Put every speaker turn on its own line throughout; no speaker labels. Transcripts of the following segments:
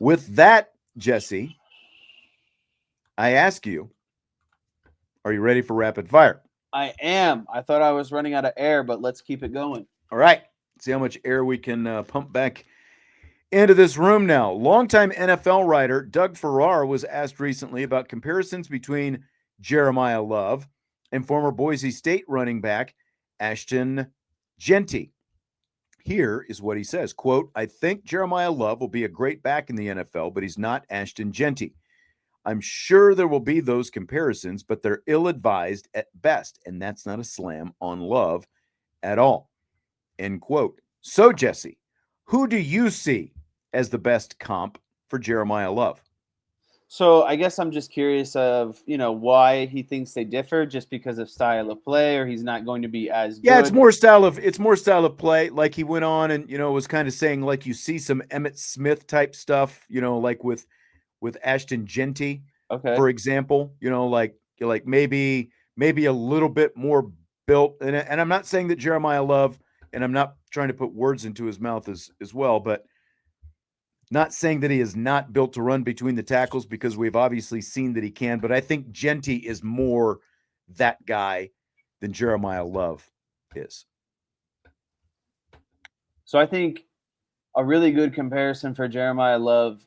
With that, Jesse, I ask you, are you ready for rapid fire?
I am. I thought I was running out of air, but let's keep it going.
All right. See how much air we can pump back into this room now. Longtime NFL writer Doug Farrar was asked recently about comparisons between Jeremiyah Love and former Boise State running back Ashton Genty. Here is what he says, quote, I think Jeremiyah Love will be a great back in the NFL, but he's not Ashton Genty. I'm sure there will be those comparisons, but they're ill-advised at best, and that's not a slam on Love at all, end quote. So, Jesse, who do you see as the best comp for Jeremiyah Love?
So I guess I'm just curious of, why he thinks they differ, just because of style of play, or he's not going to be as
Yeah,
good.
it's more style of play. Like he went on and was kind of saying like you see some Emmitt Smith type stuff, like with Ashton Genty,
Okay.
for example, like maybe a little bit more built. And I'm not saying that Jeremiyah Love, and I'm not trying to put words into his mouth as well, but not saying that he is not built to run between the tackles, because we've obviously seen that he can. But I think Genty is more that guy than Jeremiyah Love is.
So I think a really good comparison for Jeremiyah Love,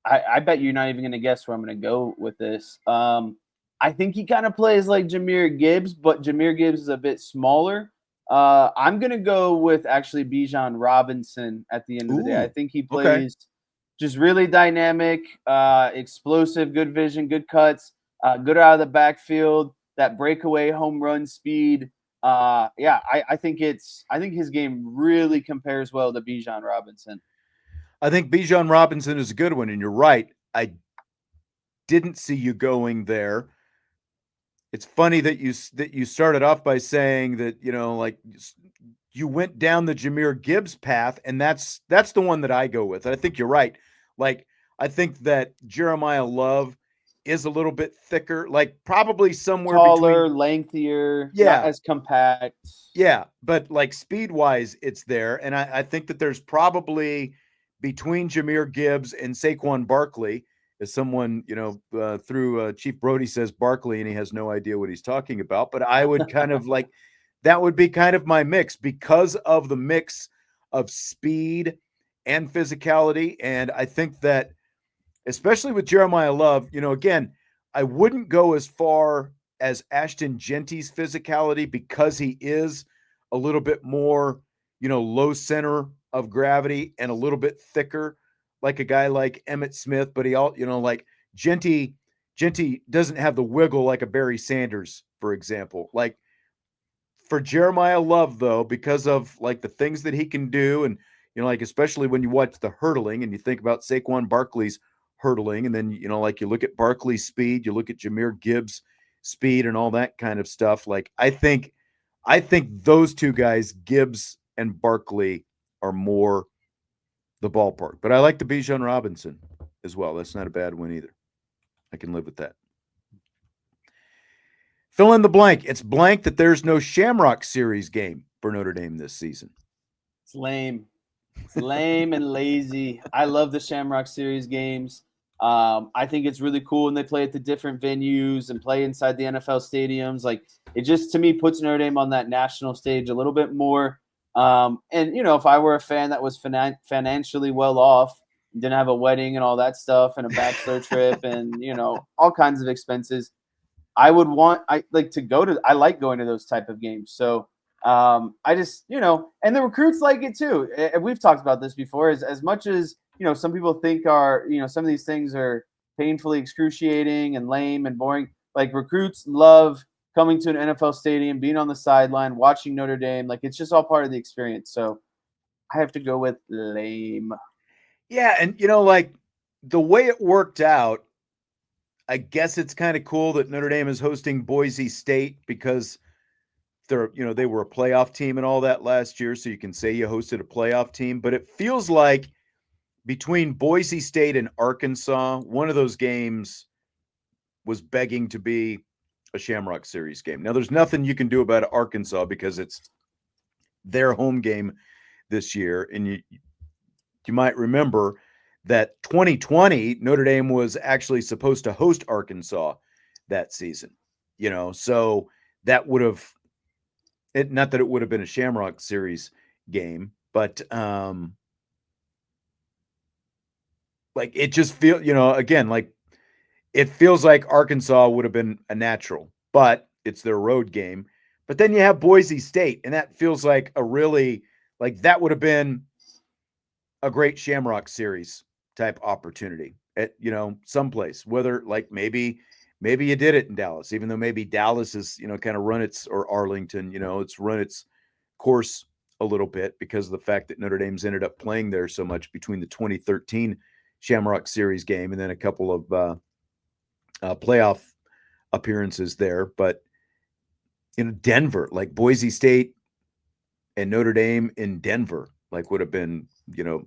I bet you're not even going to guess where I'm going to go with this. I think he kind of plays like Jahmyr Gibbs, but Jahmyr Gibbs is a bit smaller. I'm going to go with actually Bijan Robinson at the end of the day. I think he plays just really dynamic, explosive, good vision, good cuts, good out of the backfield, that breakaway home run speed. I think his game really compares well to Bijan Robinson.
I think Bijan Robinson is a good one, and you're right. I didn't see you going there. It's funny that you started off by saying that like you went down the Jahmyr Gibbs path, and that's the one that I go with. And I think you're right. Like I think that Jeremiyah Love is a little bit thicker, like probably somewhere
taller,
between
lengthier, not as compact.
Yeah, but like speed wise, it's there, and I think that there's probably between Jahmyr Gibbs and Saquon Barkley, as someone through Chief Brody says Barkley, and he has no idea what he's talking about. But I would kind of like that would be kind of my mix, because of the mix of speed and physicality, and I think that especially with Jeremiyah Love, again, I wouldn't go as far as Ashton Genty's physicality, because he is a little bit more, low center of gravity and a little bit thicker, like a guy like Emmitt Smith. But he all, like Genty doesn't have the wiggle like a Barry Sanders, for example. Like for Jeremiyah Love, though, because of like the things that he can do, and like especially when you watch the hurdling and you think about Saquon Barkley's hurdling, and then like you look at Barkley's speed, you look at Jahmyr Gibbs' speed and all that kind of stuff. Like I think those two guys, Gibbs and Barkley, are more the ballpark. But I like the Bijan Robinson as well. That's not a bad one either. I can live with that. Fill in the blank. It's blank that there's no Shamrock Series game for Notre Dame this season.
It's lame. It's lame and lazy. I love the Shamrock Series games. I think it's really cool when they play at the different venues and play inside the NFL stadiums. Like it just, to me, puts Notre Dame on that national stage a little bit more. And if I were a fan that was financially well off, didn't have a wedding and all that stuff, and a bachelor trip, and all kinds of expenses, I like going to those type of games. So I just, and the recruits like it too. And we've talked about this before. As much as some people think some of these things are painfully excruciating and lame and boring. Like recruits love coming to an NFL stadium, being on the sideline, watching Notre Dame. Like it's just all part of the experience. So I have to go with lame.
Yeah, and like the way it worked out, I guess it's kind of cool that Notre Dame is hosting Boise State, because they're they were a playoff team and all that last year, so you can say you hosted a playoff team. But it feels like between Boise State and Arkansas, one of those games was begging to be a Shamrock Series game. Now, there's nothing you can do about Arkansas because it's their home game this year, and you might remember that 2020 Notre Dame was actually supposed to host Arkansas that season, so that would have not that it would have been a Shamrock Series game, but like it just again, like it feels like Arkansas would have been a natural, but it's their road game. But then you have Boise State, and that feels like a really like that would have been a great Shamrock Series type opportunity at someplace. Whether like maybe you did it in Dallas, even though maybe Dallas is kind of run its or Arlington, it's run its course a little bit because of the fact that Notre Dame's ended up playing there so much between the 2013 Shamrock Series game and then a couple of playoff appearances there. But Denver, like Boise State and Notre Dame in Denver, like would have been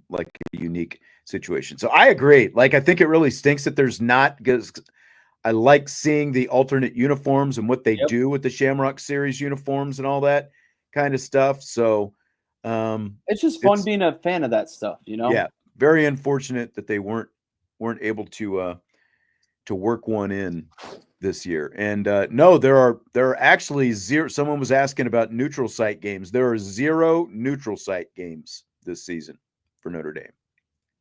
like a unique situation. So I agree. Like I think it really stinks that there's not, because I like seeing the alternate uniforms and what they do with the Shamrock Series uniforms and all that kind of stuff. So
it's just fun being a fan of that stuff,
Yeah, very unfortunate that they weren't able to work one in this year. And no, there are actually zero. Someone was asking about neutral site games. There are 0 neutral site games this season for Notre Dame.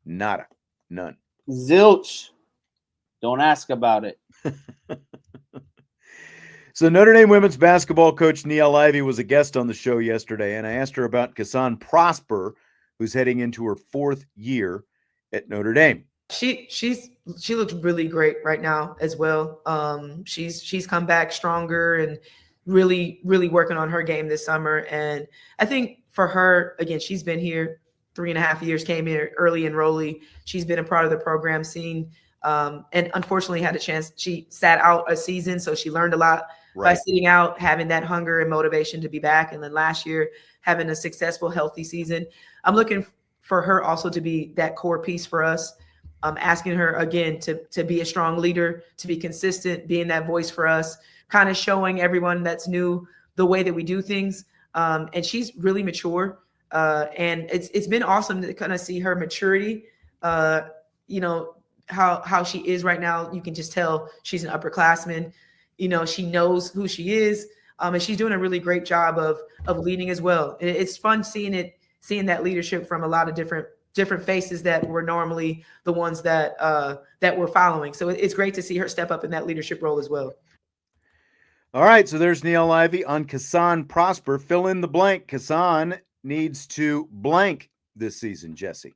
Nada, none.
Zilch. Don't ask about it.
So Notre Dame women's basketball coach Niele Ivey was a guest on the show yesterday, and I asked her about Cassandre Prosper, who's heading into her 4th year at Notre Dame.
She looks really great right now as well. She's come back stronger and really working on her game this summer. And I think for her, again, she's been here 3.5 years, came here early enrollee. She's been a part of the program, and unfortunately had a chance. She sat out a season, so she learned a lot by sitting out, having that hunger and motivation to be back. And then last year, having a successful, healthy season. I'm looking for her also to be that core piece for us. Asking her again to be a strong leader, to be consistent, being that voice for us, kind of showing everyone that's new the way that we do things. And she's really mature. And it's been awesome to kind of see her maturity. How she is right now. You can just tell she's an upperclassman. She knows who she is. And she's doing a really great job of leading as well. It's fun seeing that leadership from a lot of different faces that were normally the ones that we're following. So it's great to see her step up in that leadership role as well.
All right, so there's Niele Ivey on Cassandre Prosper. Fill in the blank. Cassandre needs to blank this season, Jesse.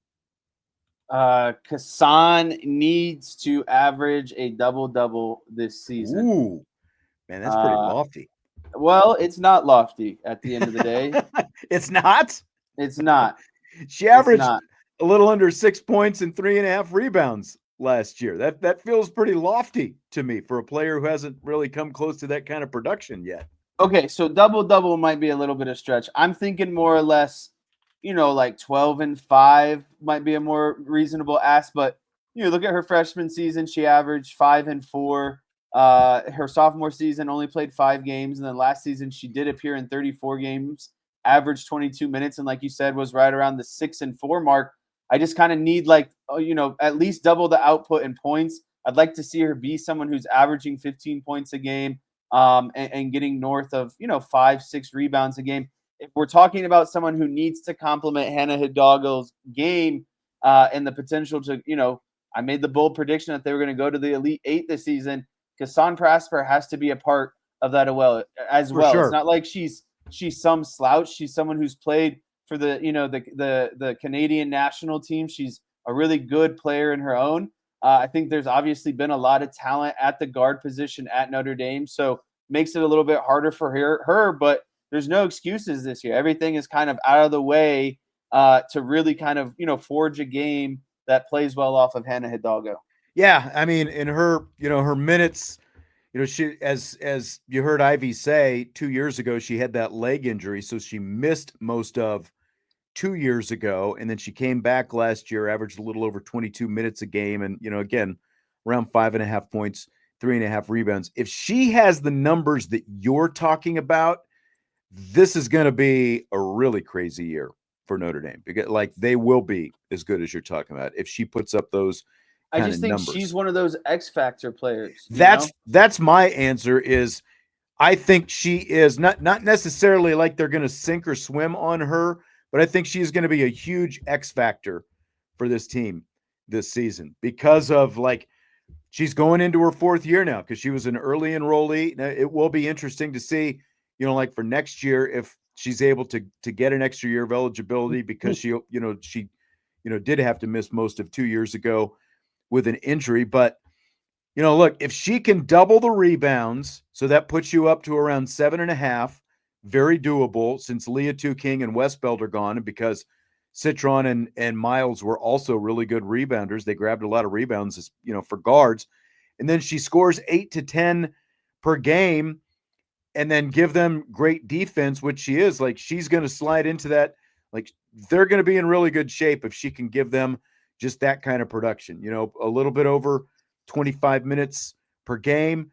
Cassandre needs to average a double-double this season.
Ooh, man, that's pretty lofty.
Well, it's not lofty at the end of the day.
It's not?
It's not.
She averaged a little under 6 points and 3.5 rebounds last year. That feels pretty lofty to me for a player who hasn't really come close to that kind of production yet.
Okay, so double-double might be a little bit of stretch. I'm thinking more or less, like 12-5 might be a more reasonable ask. But look at her freshman season; she averaged 5-4. Her sophomore season only played 5 games, and then last season she did appear in 34 games, averaged 22 minutes, and like you said, was right around the 6-4 mark. I just kind of need at least double the output in points. I'd like to see her be someone who's averaging 15 points a game, and getting north of 5-6 rebounds a game. If we're talking about someone who needs to complement Hannah Hidalgo's game and the potential to, I made the bold prediction that they were going to go to the Elite 8 this season. Cassandre Prosper has to be a part of that as well.
Sure.
It's not like she's some slouch. She's someone who's played for the Canadian national team. She's a really good player in her own. I think there's obviously been a lot of talent at the guard position at Notre Dame, so makes it a little bit harder for her. But there's no excuses this year. Everything is kind of out of the way to really kind of forge a game that plays well off of Hannah Hidalgo.
Yeah, I mean, in her her minutes, she as you heard Ivy say 2 years ago, she had that leg injury, so she missed most of 2 years ago, and then she came back last year, averaged a little over 22 minutes a game, and again around 5.5 points, 3.5 rebounds. If she has the numbers that you're talking about, this is going to be a really crazy year for Notre Dame, because like they will be as good as you're talking about if she puts up those
I
kind
just
of
think
numbers.
she's one of those X factor players. You know?
That's my answer. Is I think she is not necessarily like they're going to sink or swim on her, but I think she is going to be a huge X factor for this team this season because of like she's going into her 4th year now because she was an early enrollee. Now, it will be interesting to see, you know, like for next year if she's able to get an extra year of eligibility because she did have to miss most of 2 years ago with an injury. But you know, look, if she can double the rebounds, so that puts you up to around 7.5, very doable since Leah Two King and Westbelt are gone, and because Citron and Miles were also really good rebounders. They grabbed a lot of rebounds, you know, for guards. And then she scores 8 to 10 per game and then give them great defense, which she is. Like she's going to slide into that. Like they're going to be in really good shape if she can give them just that kind of production, you know, a little bit over 25 minutes per game.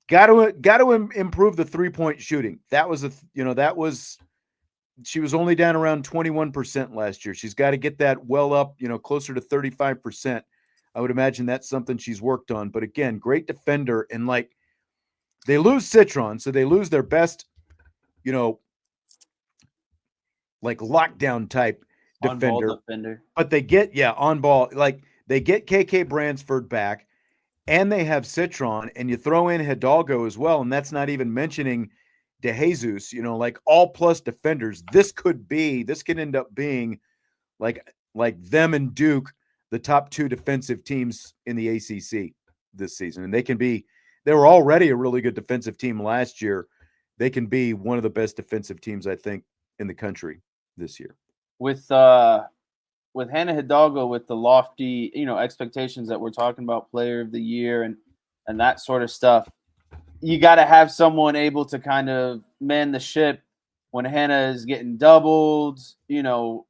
Got to improve the 3-point shooting. That was she was only down around 21% last year. She's got to get that well up, you know, closer to 35%. I would imagine that's something she's worked on. But again, great defender. And like they lose Citron, so they lose their best, you know, like lockdown type defender. But they get, on ball. Like they get KK Bransford back and they have Citron, and you throw in Hidalgo as well. And that's not even mentioning De Jesus, you know, like all plus defenders. This could end up being like them and Duke, the top 2 defensive teams in the ACC this season. And they were already a really good defensive team last year. They can be one of the best defensive teams, I think, in the country this year.
With Hannah Hidalgo, with the lofty, you know, expectations that we're talking about, player of the year and that sort of stuff, you got to have someone able to kind of man the ship when Hannah is getting doubled, you know,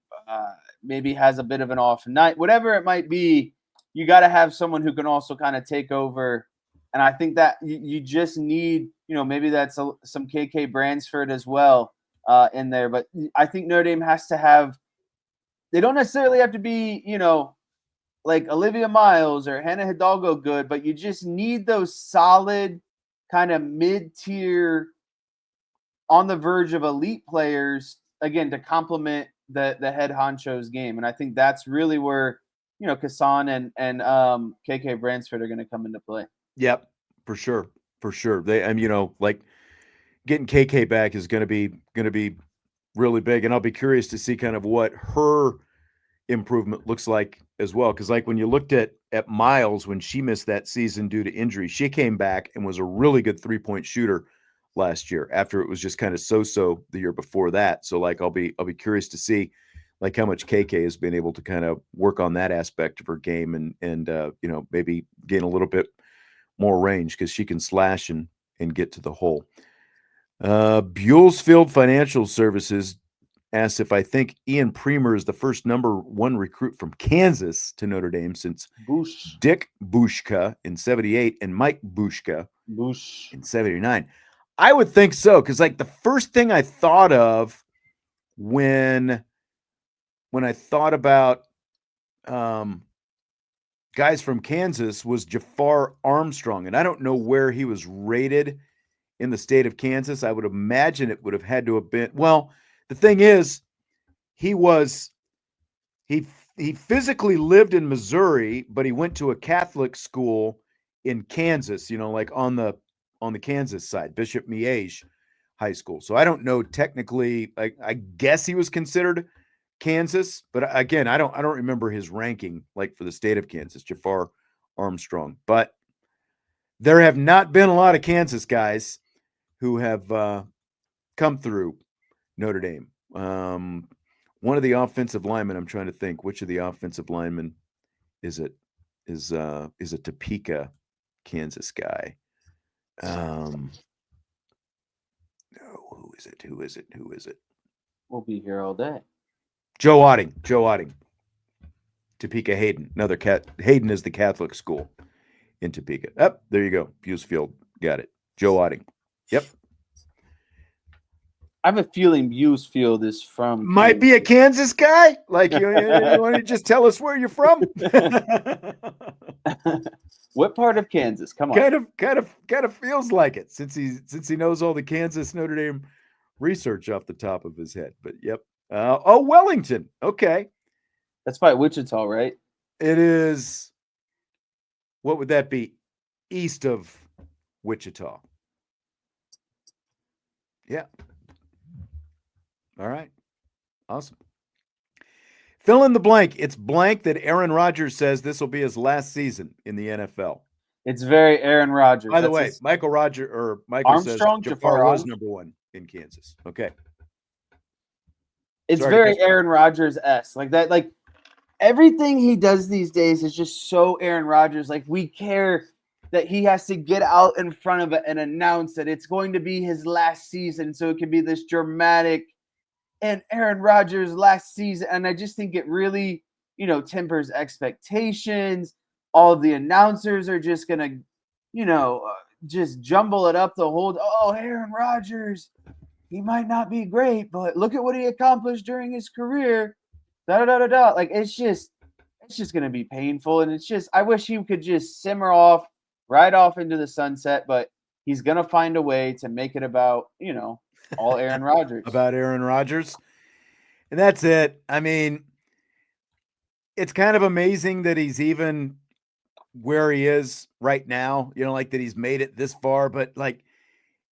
maybe has a bit of an off night, whatever it might be. You got to have someone who can also kind of take over. And I think that you just need, you know, maybe that's some KK Bransford as well in there. But I think Notre Dame has to have, they don't necessarily have to be, you know, like Olivia Miles or Hannah Hidalgo good, but you just need those solid kind of mid-tier on the verge of elite players, again, to complement the head honcho's game. And I think that's really where, you know, Cassandre and KK Bransford are going to come into play.
Yep, for sure. For sure. You know, like getting KK back is going to be really big. And I'll be curious to see kind of what her improvement looks like as well. Cause like when you looked at Miles, when she missed that season due to injury, she came back and was a really good 3-point shooter last year after it was just kind of so-so the year before that. So like, I'll be curious to see like how much KK has been able to kind of work on that aspect of her game and you know, maybe gain a little bit more range because she can slash and get to the hole. Buellsfield Financial Services asks if I think Ian Premer is the first #1 recruit from Kansas to Notre Dame since Dick Bushka in 78 and Mike Bushka in 79. I would think so, because like the first thing I thought of when I thought about guys from Kansas was Jafar Armstrong, and I don't know where he was rated in the state of Kansas. I would imagine it would have had to have been, well, the thing is, he physically lived in Missouri, but he went to a Catholic school in Kansas, you know, like on the Kansas side, Bishop Miege High School. So I don't know technically, I guess he was considered Kansas, but again, I don't remember his ranking like for the state of Kansas, Jafar Armstrong. But there have not been a lot of Kansas guys who have come through Notre Dame. One of the offensive linemen, I'm trying to think which of the offensive linemen is a Topeka, Kansas guy. No, who is it?
We'll be here all day.
Joe Otting. Topeka Hayden. Hayden is the Catholic school in Topeka. There you go. Buellsfield. Got it. Joe Otting. Yep.
I have a feeling Buesfield is from
Might be a Kansas guy. Like you want to just tell us where you're from?
What part of Kansas? Come on.
Kind of feels like it since he knows all the Kansas Notre Dame research off the top of his head. But yep. Wellington. Okay.
That's by Wichita, right?
It is. What would that be? East of Wichita. Yeah. All right. Awesome. Fill in the blank. It's blank that Aaron Rodgers says this will be his last season in the NFL.
It's very Aaron Rodgers.
By the way, Michael
Armstrong,
says Jafar was number one in Kansas. Okay.
It's very Aaron Rodgers-esque. Like that, like everything he does these days is just so Aaron Rodgers. Like we care that he has to get out in front of it and announce that it's going to be his last season. So it can be this dramatic and Aaron Rodgers last season. And I just think it really, tempers expectations. All of the announcers are just going to, just jumble it up the whole, Aaron Rodgers, he might not be great, but look at what he accomplished during his career. Like it's just going to be painful. And I wish he could just simmer off, right off into the sunset, but he's going to find a way to make it about, all Aaron Rodgers.
About Aaron Rodgers. And that's it. I mean, it's kind of amazing that he's even where he is right now, like that he's made it this far, but like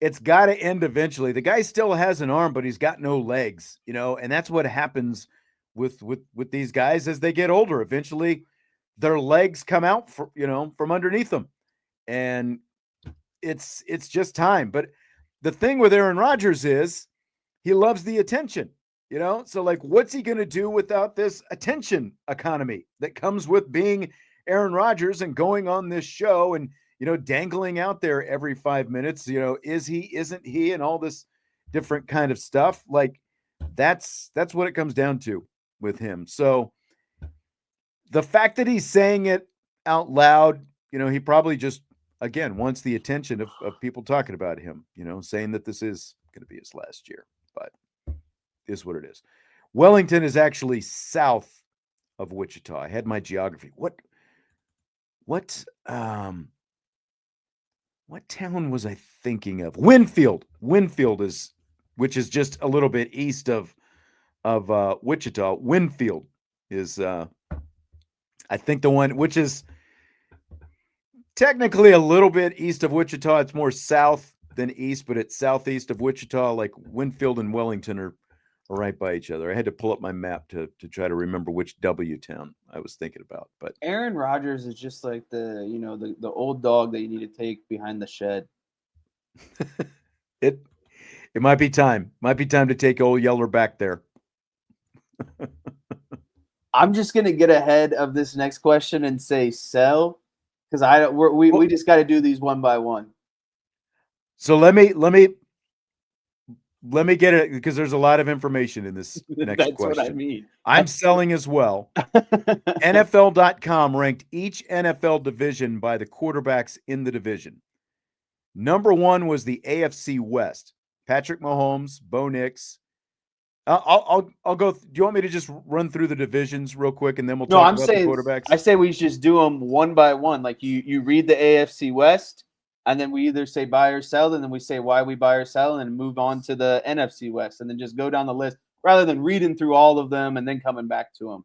it's got to end eventually. The guy still has an arm, but he's got no legs, and that's what happens with these guys as they get older. Eventually their legs come out from underneath them. And it's just time. But the thing with Aaron Rodgers is he loves the attention, so like, what's he going to do without this attention economy that comes with being Aaron Rodgers and going on this show and, dangling out there every 5 minutes, is he, isn't he, and all this different kind of stuff. Like that's what it comes down to with him. So the fact that he's saying it out loud, he probably just, again, wants the attention of people talking about him, saying that this is going to be his last year, but is what it is. Wellington is actually south of Wichita. I had my geography. What town was I thinking of? Winfield. Winfield is, which is just a little bit east of Wichita. Winfield is, I think, the one which is technically a little bit east of Wichita. It's more south than east, but it's southeast of Wichita. Like Winfield and Wellington are right by each other. I had to pull up my map to try to remember which W town I was thinking about. But
Aaron Rodgers is just like the old dog that you need to take behind the shed.
It might be time. Might be time to take old Yeller back there.
I'm just gonna get ahead of this next question and say sell, because we just got to do these one by one. So let me
get it, because there's a lot of information in this next
That's
question.
What I mean.
I'm selling as well. NFL.com ranked each NFL division by the quarterbacks in the division. Number one was the AFC West. Patrick Mahomes, Bo Nix. I'll go. Do you want me to just run through the divisions real quick, and then we'll talk about the quarterbacks?
I say we just do them one by one. Like you read the AFC West, and then we either say buy or sell, and then we say why we buy or sell, and move on to the NFC West, and then just go down the list rather than reading through all of them and then coming back to them.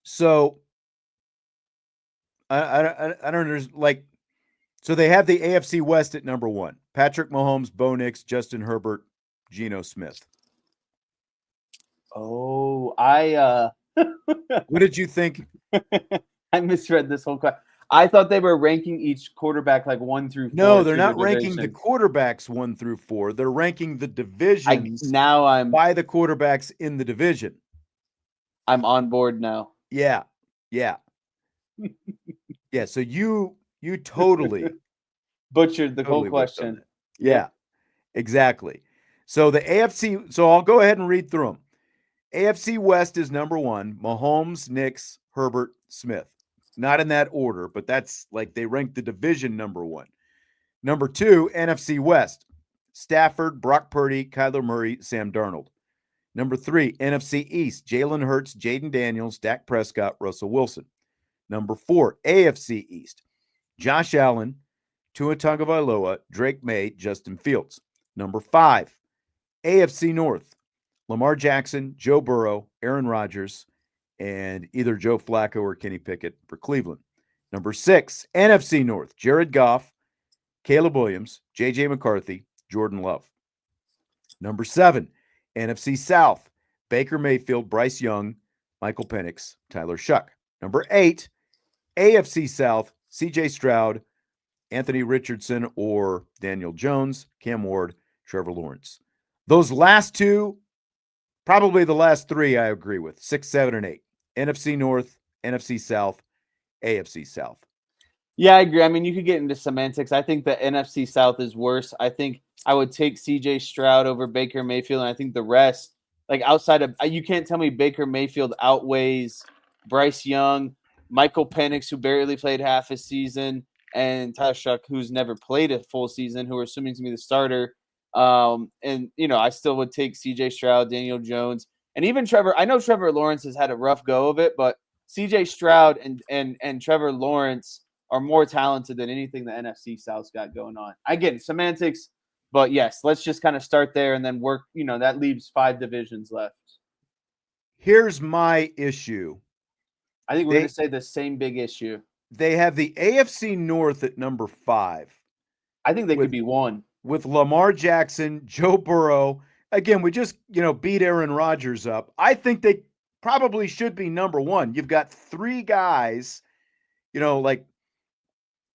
So I don't know, like, so they have the AFC West at number one. Patrick Mahomes, Bo Nix, Justin Herbert, Geno Smith.
Oh,
what did you think?
I misread this whole question. I thought they were ranking each quarterback like 1 through 4.
No, they're not ranking the quarterbacks 1 through 4. They're ranking the divisions by the quarterbacks in the division.
I'm on board now.
Yeah. Yeah, so you totally
butchered the whole question.
Yeah, exactly. So the AFC, so I'll go ahead and read through them. AFC West is number one. Mahomes, Nix, Herbert, Smith. Not in that order, but that's like they rank the division number one. Number 2, NFC West. Stafford, Brock Purdy, Kyler Murray, Sam Darnold. Number 3, NFC East. Jalen Hurts, Jaden Daniels, Dak Prescott, Russell Wilson. Number 4, AFC East. Josh Allen, Tua Tagovailoa, Drake May, Justin Fields. Number 5, AFC North. Lamar Jackson, Joe Burrow, Aaron Rodgers, and either Joe Flacco or Kenny Pickett for Cleveland. Number 6, NFC North. Jared Goff, Caleb Williams, J.J. McCarthy, Jordan Love. Number 7, NFC South. Baker Mayfield, Bryce Young, Michael Penix, Tyler Shuck. Number 8, AFC South. C.J. Stroud, Anthony Richardson, or Daniel Jones, Cam Ward, Trevor Lawrence. Those last two, probably the last three, I agree with. 6, 7, and 8. NFC North, NFC South, AFC South.
Yeah, I agree. I mean, you could get into semantics. I think the NFC South is worse. I think I would take C.J. Stroud over Baker Mayfield, and I think the rest, like outside of, you can't tell me Baker Mayfield outweighs Bryce Young, Michael Penix, who barely played half a season, and Tyler Shuck, who's never played a full season, who are assuming to be the starter. And, you know, I still would take C.J. Stroud, Daniel Jones, and even Trevor. I know Trevor Lawrence has had a rough go of it, but C.J. Stroud and Trevor Lawrence are more talented than anything the NFC South's got going on. I get it, semantics, but yes, let's just kind of start there and then work. You know, that leaves 5 divisions left.
Here's my issue.
I think we're going to say the same big issue.
They have the AFC North at number 5.
I think they could be 1.
With Lamar Jackson, Joe Burrow. Again, we just, beat Aaron Rodgers up. I think they probably should be number 1. You've got 3 guys, like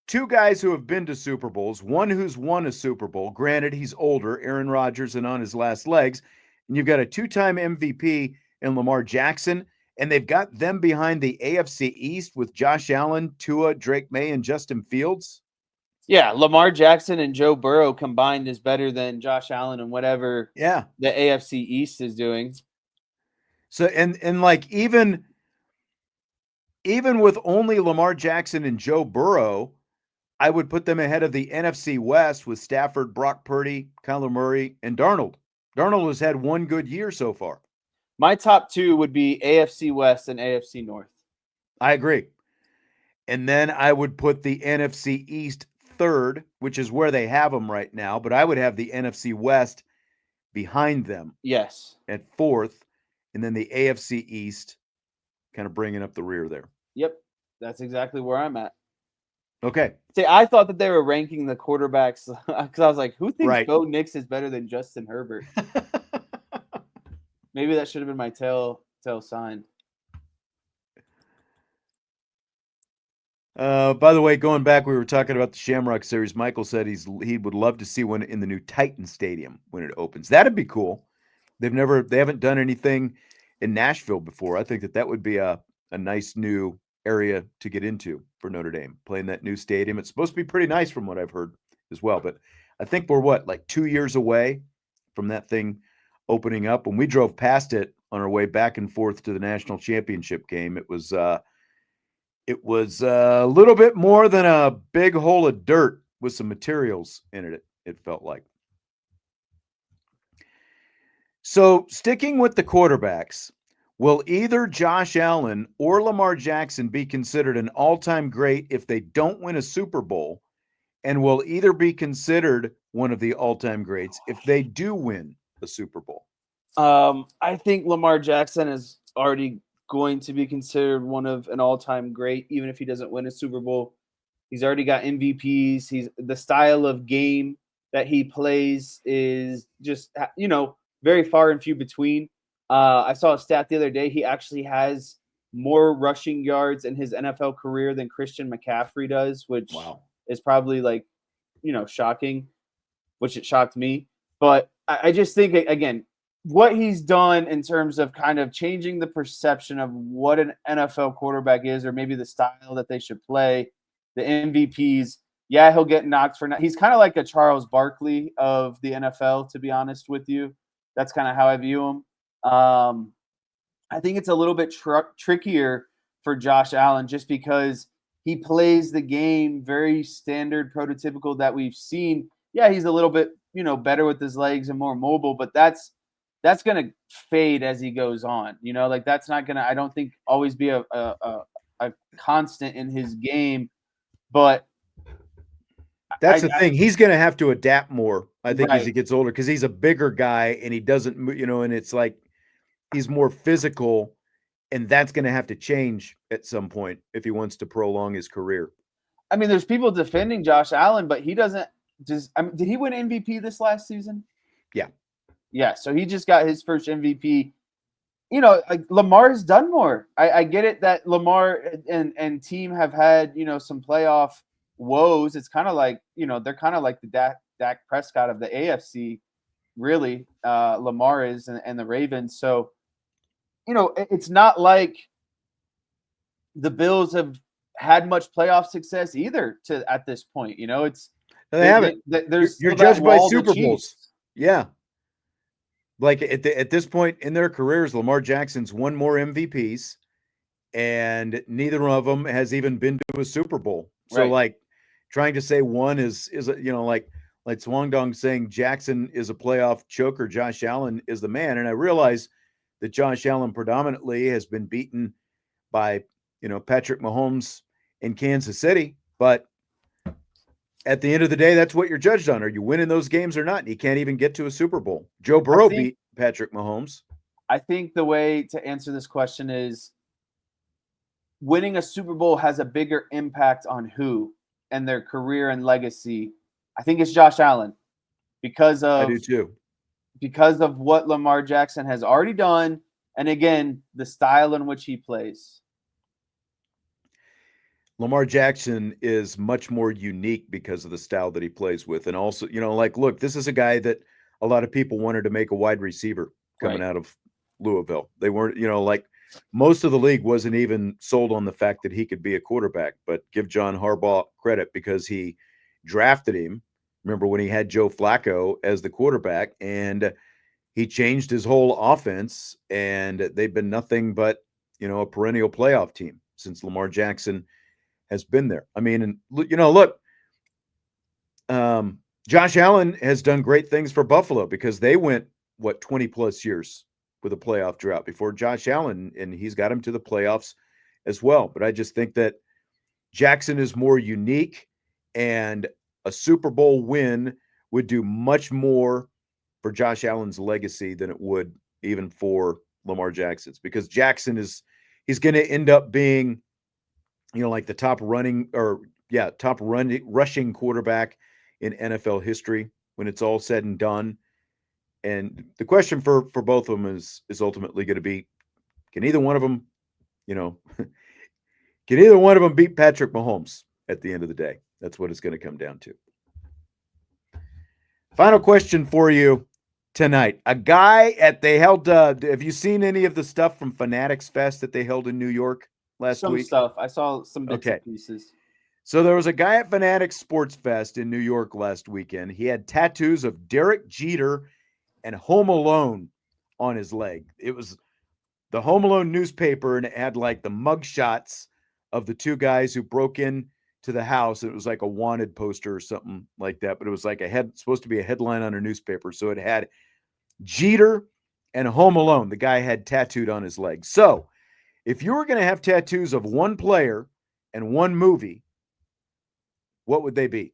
2 guys who have been to Super Bowls, one who's won a Super Bowl. Granted, he's older, Aaron Rodgers, and on his last legs. And you've got a 2-time MVP in Lamar Jackson, and they've got them behind the AFC East with Josh Allen, Tua, Drake May, and Justin Fields.
Yeah, Lamar Jackson and Joe Burrow combined is better than Josh Allen and whatever the AFC East is doing.
So, and like even with only Lamar Jackson and Joe Burrow, I would put them ahead of the NFC West with Stafford, Brock Purdy, Kyler Murray, and Darnold. Darnold has had one good year so far.
My top 2 would be AFC West and AFC North.
I agree. And then I would put the NFC East third, which is where they have them right now, but I would have the NFC West behind them.
Yes.
At 4th, and then the AFC East kind of bringing up the rear there.
Yep. That's exactly where I'm at.
Okay.
See, I thought that they were ranking the quarterbacks because I was like, who thinks Bo Nix is better than Justin Herbert? Maybe that should have been my tell sign.
By the way, going back, we were talking about the Shamrock Series. Michael said he would love to see one in the new Titan Stadium when it opens. That'd be cool. They haven't done anything in Nashville before. I think that would be a nice new area to get into for Notre Dame, playing that new stadium. It's supposed to be pretty nice from what I've heard as well. But I think we're like 2 years away from that thing opening up. When we drove past it on our way back and forth to the national championship game, it was a little bit more than a big hole of dirt with some materials in it. It felt like. So sticking with the quarterbacks, will either Josh Allen or Lamar Jackson be considered an all-time great if they don't win a Super Bowl? And will either be considered one of the all-time greats if they do win a Super Bowl?
I think Lamar Jackson is already going to be considered one of an all-time great, even if he doesn't win a Super Bowl. He's already got MVPs. The style of game that he plays is just, very far and few between. I saw a stat the other day. He actually has more rushing yards in his NFL career than Christian McCaffrey does, which is probably shocking, which it shocked me. But I just think, again, what he's done in terms of kind of changing the perception of what an NFL quarterback is, or maybe the style that they should play, the MVPs. Yeah, he'll get knocked for – he's kind of like a Charles Barkley of the NFL, to be honest with you. That's kind of how I view him. I think it's a little bit trickier for Josh Allen just because he plays the game very standard, prototypical that we've seen. Yeah, he's a little bit, better with his legs and more mobile, but that's going to fade as he goes on. Like that's not going to, I don't think, always be a constant in his game. But
that's the thing. He's going to have to adapt more, I think, as he
Right.
gets older, because he's a bigger guy and he doesn't, and it's like he's more physical, and that's going to have to change at some point if he wants to prolong his career.
I mean, there's people defending Josh Allen, but he doesn't. Did he win MVP this last season?
Yeah.
Yeah. So he just got his first MVP. Like Lamar has done more. I get it that Lamar and team have had, some playoff woes. It's kind of like, they're kind of like the Dak Prescott of the AFC, really. Lamar is and the Ravens. So, it's not like the Bills have had much playoff success either at this point. It's
they haven't. You're judged by Super Bowls. Yeah. Like at this point in their careers, Lamar Jackson's won more MVPs, and neither of them has even been to a Super Bowl. So
Right.
like trying to say one is like Swang Dong saying Jackson is a playoff choker, Josh Allen is the man. And I realize that Josh Allen predominantly has been beaten by, Patrick Mahomes in Kansas City, but at the end of the day, that's what you're judged on. Are you winning those games or not? And you can't even get to a Super Bowl. Joe Burrow beat Patrick Mahomes.
I think the way to answer this question is winning a Super Bowl has a bigger impact on who and their career and legacy. I think it's Josh Allen because of
I do too.
Because of what Lamar Jackson has already done, and again, the style in which he plays.
Lamar Jackson is much more unique because of the style that he plays with. And also, look, this is a guy that a lot of people wanted to make a wide receiver coming out of Louisville. They weren't, most of the league wasn't even sold on the fact that he could be a quarterback, but give John Harbaugh credit because he drafted him. Remember when he had Joe Flacco as the quarterback, and he changed his whole offense, and they've been nothing but, a perennial playoff team since Lamar Jackson has been there. I mean, and look, Josh Allen has done great things for Buffalo because they went 20 plus years with a playoff drought before Josh Allen, and he's got him to the playoffs as well. But I just think that Jackson is more unique, and a Super Bowl win would do much more for Josh Allen's legacy than it would even for Lamar Jackson's, because Jackson he's going to end up being, like the top rushing quarterback in NFL history when it's all said and done. And the question for both of them is ultimately going to be, can either one of them beat Patrick Mahomes at the end of the day? That's what it's going to come down to. Final question for you tonight. A guy they held, have you seen any of the stuff from Fanatics Fest that they held in New York last week?
Some stuff. I saw some bits and pieces.
So there was a guy at Fanatics Sports Fest in New York last weekend. He had tattoos of Derek Jeter and Home Alone on his leg. It was the Home Alone newspaper, and it had like the mug shots of the two guys who broke in to the house. It was like a wanted poster or something like that, but it was like supposed to be a headline on a newspaper. So it had Jeter and Home Alone, the guy had tattooed on his leg. So if you were going to have tattoos of one player and one movie, what would they be?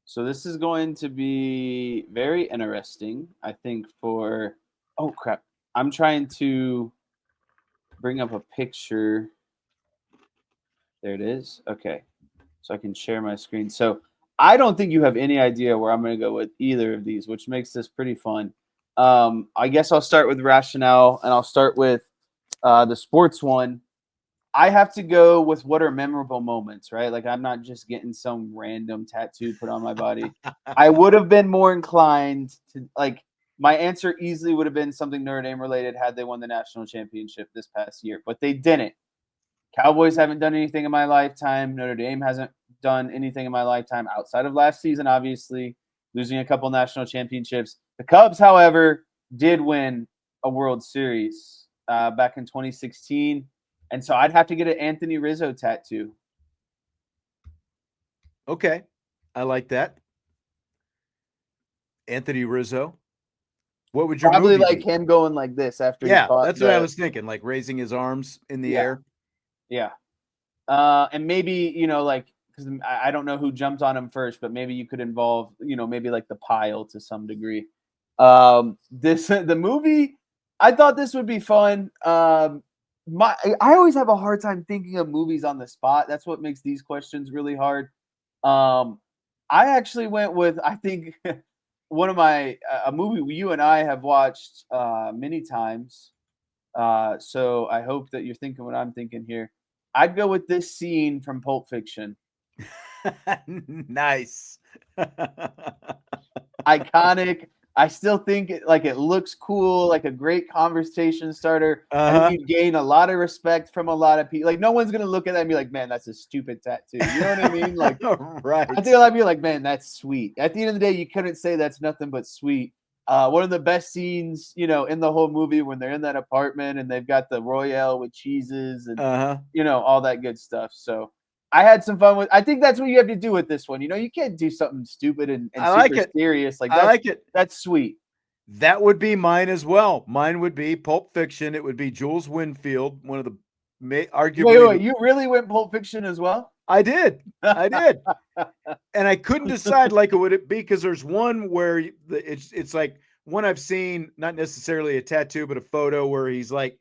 So this is going to be very interesting, I think, oh crap. I'm trying to bring up a picture. There it is. Okay. So I can share my screen. So I don't think you have any idea where I'm going to go with either of these, which makes this pretty fun. I guess I'll start with rationale, and I'll start with the sports one. I have to go with what are memorable moments, right? Like I'm not just getting some random tattoo put on my body. I would have been more inclined to, like, my answer easily would have been something Notre Dame related had they won the national championship this past year, but they didn't. Cowboys haven't done anything in my lifetime. Notre Dame hasn't done anything in my lifetime outside of last season, obviously, losing a couple national championships. The Cubs, however, did win a World Series back in 2016. And so I'd have to get an Anthony Rizzo tattoo.
Okay. I like that. Anthony Rizzo. What would your
Probably
movie
like
be?
him going like this after he
Yeah,
caught
that's what I was thinking, like raising his arms in the air.
Yeah. And maybe, like, because I don't know who jumped on him first, but maybe you could involve, maybe like the pile to some degree. The movie, I thought this would be fun. I always have a hard time thinking of movies on the spot. That's what makes these questions really hard. I actually went with, I think, one of a movie you and I have watched many times. So I hope that you're thinking what I'm thinking here. I'd go with this scene from Pulp Fiction.
Nice.
Iconic. I still think it looks cool, like a great conversation starter. I think you'd gain a lot of respect from a lot of people. Like, no one's gonna look at that and be like, "Man, that's a stupid tattoo." You know what I mean? Like,
right.
I think a lot of people are like, "Man, that's sweet." At the end of the day, you couldn't say that's nothing but sweet. One of the best scenes, in the whole movie when they're in that apartment and they've got the Royale with cheeses and all that good stuff. So I had some fun with. I think that's what you have to do with this one. You can't do something stupid and
I like
super
it.
serious. Like
I like it.
That's sweet.
That would be mine as well. Mine would be Pulp Fiction. It would be Jules Winfield, one of the arguably.
Wait, you really went Pulp Fiction as well?
I did. And I couldn't decide like would it be because there's one where it's like one I've seen, not necessarily a tattoo, but a photo where he's like,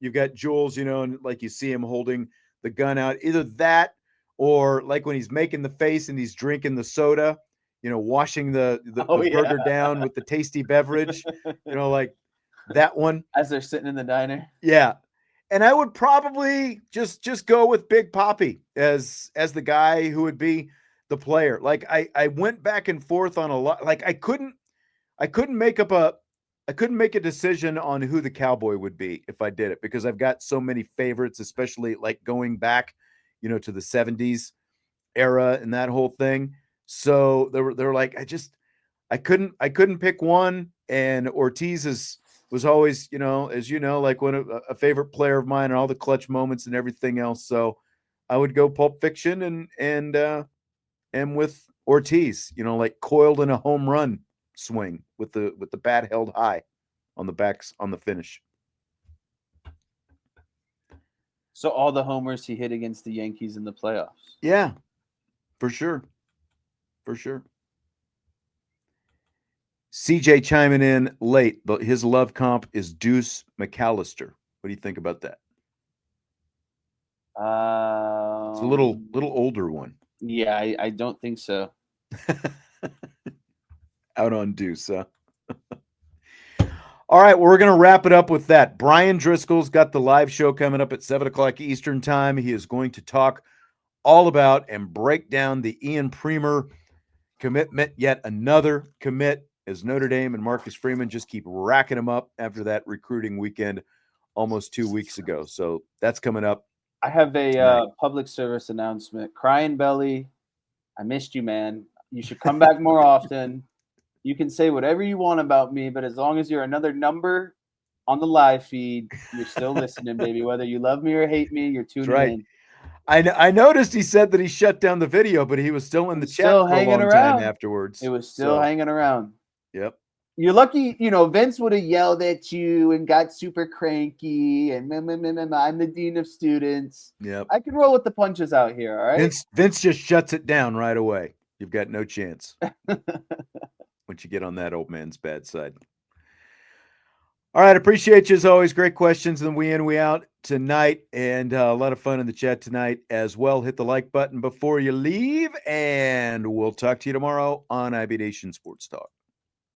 you've got Jules, and like you see him holding the gun out. Either that or like when he's making the face and he's drinking the soda, washing the burger down with the tasty beverage, like that one.
As they're sitting in the diner.
Yeah. And I would probably just go with Big Papi as the guy who would be the player. Like I went back and forth on a lot. Like I couldn't make a decision on who the cowboy would be if I did it because I've got so many favorites, especially like going back, to the 70s era and that whole thing. So they were like, I couldn't pick one. And Ortiz was always, as like one of a favorite player of mine and all the clutch moments and everything else. So I would go Pulp Fiction and with Ortiz, like coiled in a home run swing with the bat held high on the finish.
So all the homers he hit against the Yankees in the playoffs.
Yeah, for sure. For sure. CJ chiming in late, but his love comp is Deuce McAllister. What do you think about that? It's a little older one.
Yeah, I don't think so.
Out on Deuce, huh? All right, well, we're going to wrap it up with that. Brian Driscoll's got the live show coming up at 7 o'clock Eastern time. He is going to talk all about and break down the Ian Premer commitment, yet another commit as Notre Dame and Marcus Freeman just keep racking them up after that recruiting weekend almost 2 weeks ago. So that's coming up.
I have a public service announcement. Crying Belly, I missed you, man. You should come back more often. You can say whatever you want about me, but as long as you're another number on the live feed, you're still listening, baby. Whether you love me or hate me, you're tuning in.
I noticed he said that he shut down the video, but he was still in the chat for a long time afterwards.
It was still hanging around.
Yep.
You're lucky, Vince would have yelled at you and got super cranky and I'm the dean of students.
Yep.
I can roll with the punches out here, all right?
Vince just shuts it down right away. You've got no chance once you get on that old man's bad side. All right, appreciate you as always. Great questions, and we in, we out tonight, and a lot of fun in the chat tonight as well. Hit the like button before you leave, and we'll talk to you tomorrow on IB Nation Sports Talk.